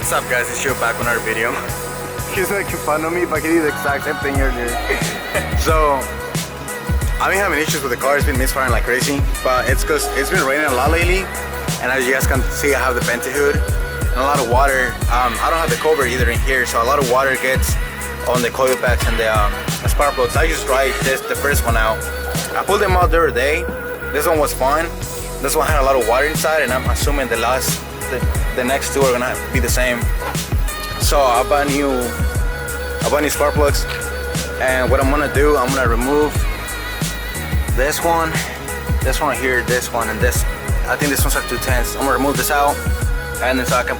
What's up guys, it's Joe back on our video. He's making fun of me, but he did the exact same thing earlier. So, I've been having issues with the car, it's been misfiring like crazy, but it's because it's been raining a lot lately, and as you guys can see I have the vented hood, and a lot of water. I don't have the cover either in here, so a lot of water gets on the coil packs and the spark plugs. I just tried the first one out. I pulled them out the other day. This one was fine. This one had a lot of water inside, and I'm assuming the next two are gonna be the same. So I bought new spark plugs, and what I'm gonna do, I'm gonna remove this one here, this one, and this. I think this one's are 210s. I'm gonna remove this out, and then so I can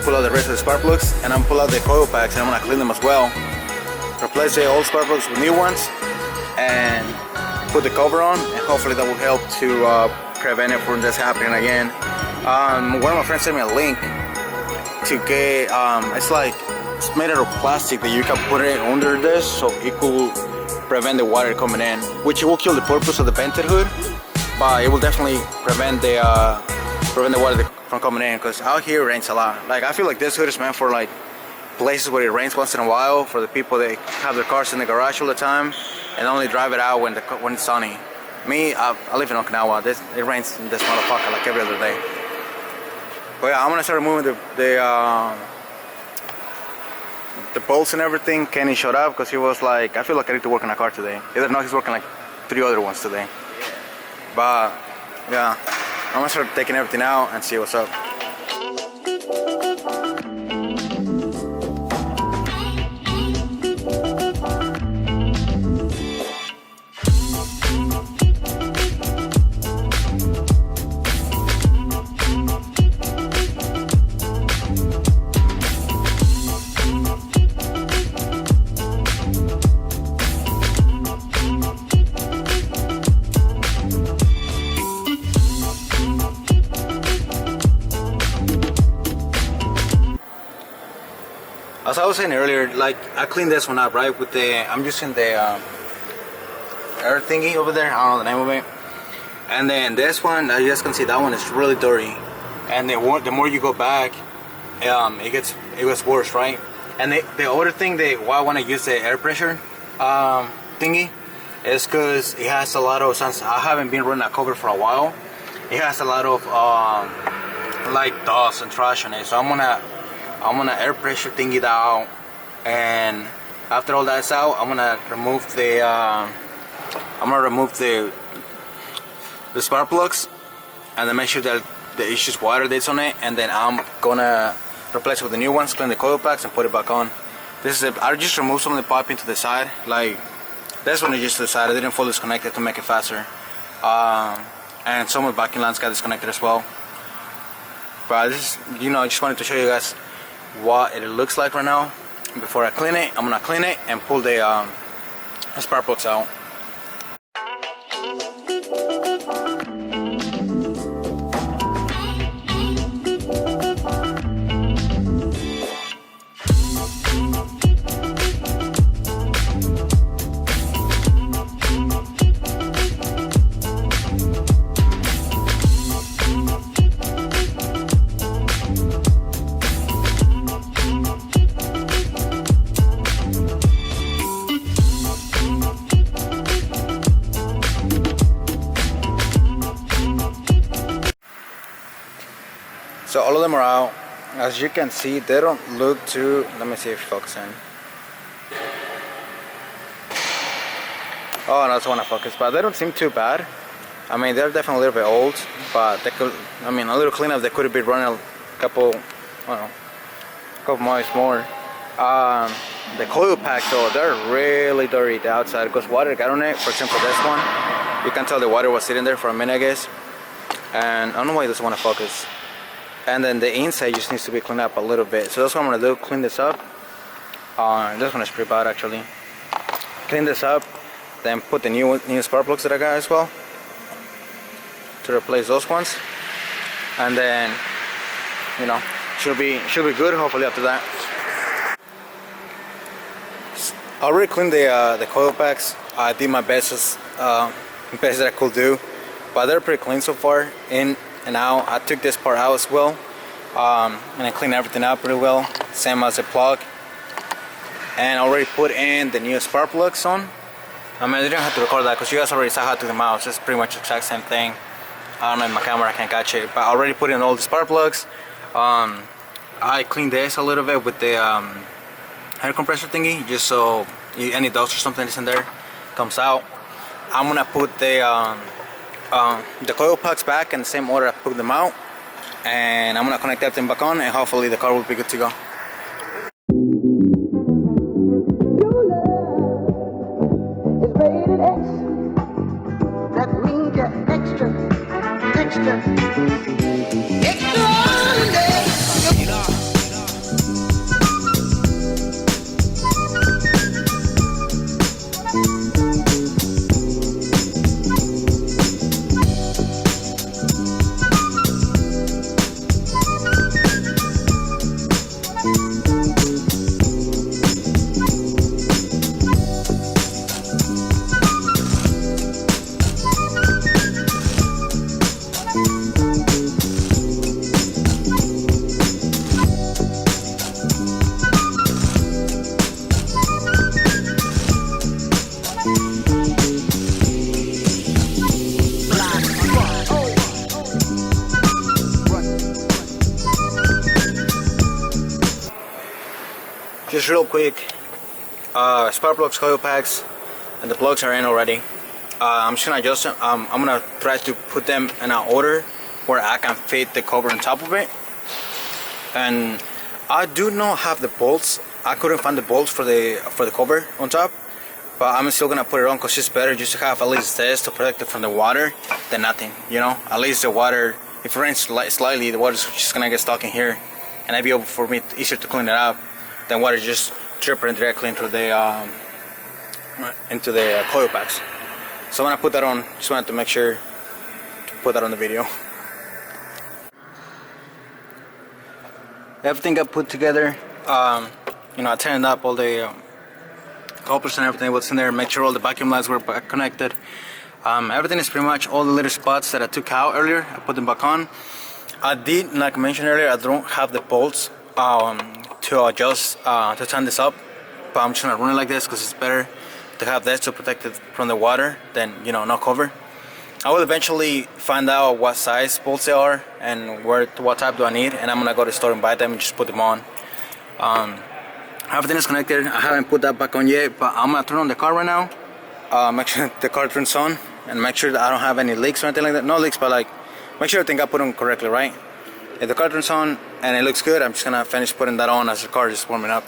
pull out the rest of the spark plugs, and I'm gonna pull out the coil packs, and I'm gonna clean them as well. Replace the old spark plugs with new ones, and put the cover on, and hopefully that will help to prevent it from just happening again. One of my friends sent me a link to get, it's made out of plastic that you can put it under this, so it could prevent the water coming in, which it will kill the purpose of the vented hood, but it will definitely prevent the water from coming in, because out here it rains a lot. Like, I feel like this hood is meant for like places where it rains once in a while, for the people that have their cars in the garage all the time and only drive it out when it's sunny. Me, I live in Okinawa. It rains in this motherfucker like every other day. But yeah, I'm gonna start removing the bolts and everything. Kenny showed up because he was like, I feel like I need to work on a car today. Either not, he's working like 3 other ones today. But yeah, I'm gonna start taking everything out and see what's up. As I was saying earlier, like, I cleaned this one up, right? I'm using the air thingy over there. I don't know the name of it. And then this one, as you guys can see, that one is really dirty. And the more you go back, it gets worse, right? And the other thing why I want to use the air pressure thingy is because it has a lot of, since I haven't been running a cover for a while, it has a lot of like dust and trash on it. So I'm gonna air pressure thingy that out, and after all that's out, I'm gonna remove the spark plugs, and then make sure that it's just water that's on it, and then I'm gonna replace it with the new ones, clean the coil packs, and put it back on. I just removed some of the piping to the side, like this one is just to the side. I didn't fully disconnect it to make it faster, and some of the backing lines got disconnected as well. But this is, I just wanted to show you guys what it looks like right now. Before I clean it, I'm gonna clean it and pull the spark plugs out. So all of them are out. As you can see, they don't look too, let me see if focus in. Oh, that's one I focus, but they don't seem too bad. I mean, they're definitely a little bit old, but they could, a little cleanup, they could have been running a couple miles more. The coil packs though, they're really dirty, the outside, because water got on it. For example, this one, you can tell the water was sitting there for a minute, I guess. And I don't know why it doesn't want to focus. And then the inside just needs to be cleaned up a little bit. So that's what I'm gonna do, clean this up. This one is pretty bad actually. Clean this up, then put the new spark plugs that I got as well to replace those ones. And then, should be good hopefully after that. I already cleaned the coil packs. I did my best that I could do, but they're pretty clean so far, in and out. I took this part out as well. and I clean everything up pretty well, same as the plug. And I already put in the new spark plugs on. I mean, I didn't have to record that because you guys already saw how to the mouse. It's pretty much the exact same thing. I don't know if my camera can't catch it, but I already put in all the spark plugs. I cleaned this a little bit with the air compressor thingy, just so any dust or something that's in there comes out. I'm gonna put the coil plugs back in the same order I put them out, and I'm gonna connect everything back on, and hopefully the car will be good to go. That means you're extra extraordinary. Just real quick, spark plugs, coil packs, and the plugs are in already. I'm just gonna adjust them. I'm gonna try to put them in an order where I can fit the cover on top of it. And I do not have the bolts. I couldn't find the bolts for the cover on top, but I'm still gonna put it on because it's better just to have at least this to protect it from the water than nothing. You know, at least the water, if it rains slightly, the water's just gonna get stuck in here, and it'd be able for me easier to clean it up than water just dripping directly into the coil packs. So when I put that on, just wanted to make sure to put that on the video. Everything got put together. You know, I turned up all the couplers and everything was in there. Make sure all the vacuum lines were connected. Everything is pretty much all the little spots that I took out earlier. I put them back on. I did, like I mentioned earlier, I don't have the bolts to adjust to turn this up, but I'm just gonna run it like this because it's better to have this to protect it from the water than, you know, no cover. I will eventually find out what size bolts they are and what type do I need, and I'm gonna go to the store and buy them and just put them on. Everything is connected. I haven't put that back on yet, but I'm gonna turn on the car right now, make sure the car turns on, and make sure that I don't have any leaks or anything like that. No leaks, but like make sure everything got put on correctly, right? If the car turns on and it looks good, I'm just gonna finish putting that on as the car is warming up.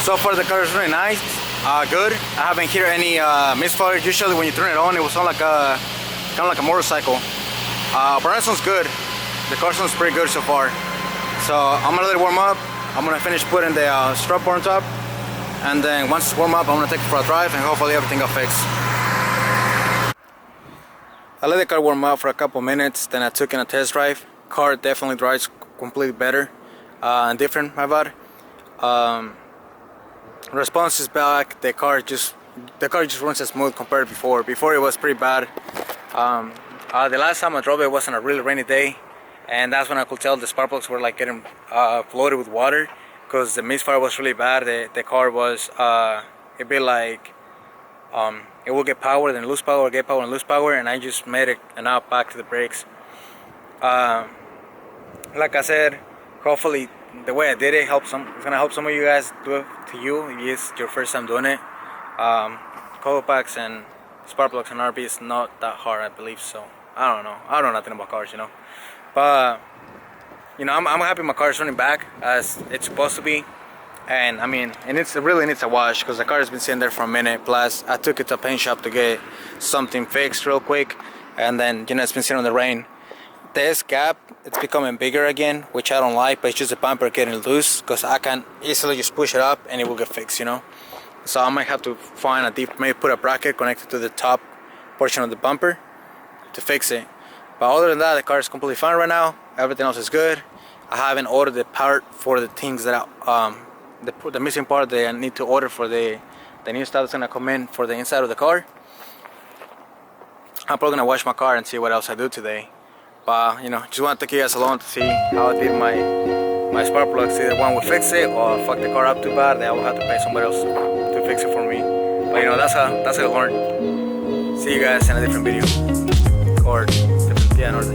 So far the car is really nice, good. I haven't heard any misfire. Usually when you turn it on, it will sound like kind of like a motorcycle. But that sounds good. The car sounds pretty good so far. So I'm gonna let it warm up. I'm gonna finish putting the strap bar on top, and then once it's warm up, I'm gonna take it for a drive, and hopefully everything got fixed. I let the car warm up for a couple minutes, then I took in a test drive. Car definitely drives completely better and different, my bad. Response is back. The car just runs as smooth compared to before. Before it was pretty bad. The last time I drove it was on a really rainy day, and that's when I could tell the spark plugs were like getting flooded with water because the misfire was really bad. The car was it'd be like it will get power, then lose power, get power and lose power, and I just made it and now back to the brakes. Like I said, hopefully the way I did it helps some. It's gonna help some of you guys do it to you if it's your first time doing it. Coil packs and spark plugs and RB is not that hard, I believe. So I don't know. I don't know nothing about cars, you know. But you know, I'm happy my car is running back as it's supposed to be. And I mean, and it really needs a wash because the car has been sitting there for a minute. Plus, I took it to a paint shop to get something fixed real quick, and then you know it's been sitting on the rain. This gap, it's becoming bigger again, which I don't like, but it's just a bumper getting loose because I can easily just push it up and it will get fixed, you know. So I might have to find a maybe put a bracket connected to the top portion of the bumper to fix it. But other than that, the car is completely fine right now. Everything else is good. I haven't ordered the part for the things that the missing part that I need to order for the new stuff that's gonna come in for the inside of the car. I'm probably gonna wash my car and see what else I do today. But you know, just want to take you guys along to see how I did my spark plugs. Either one will fix it or fuck the car up too bad that I will have to pay somebody else to fix it for me. But you know, that's how I learned. See you guys in a different video or different, yeah, another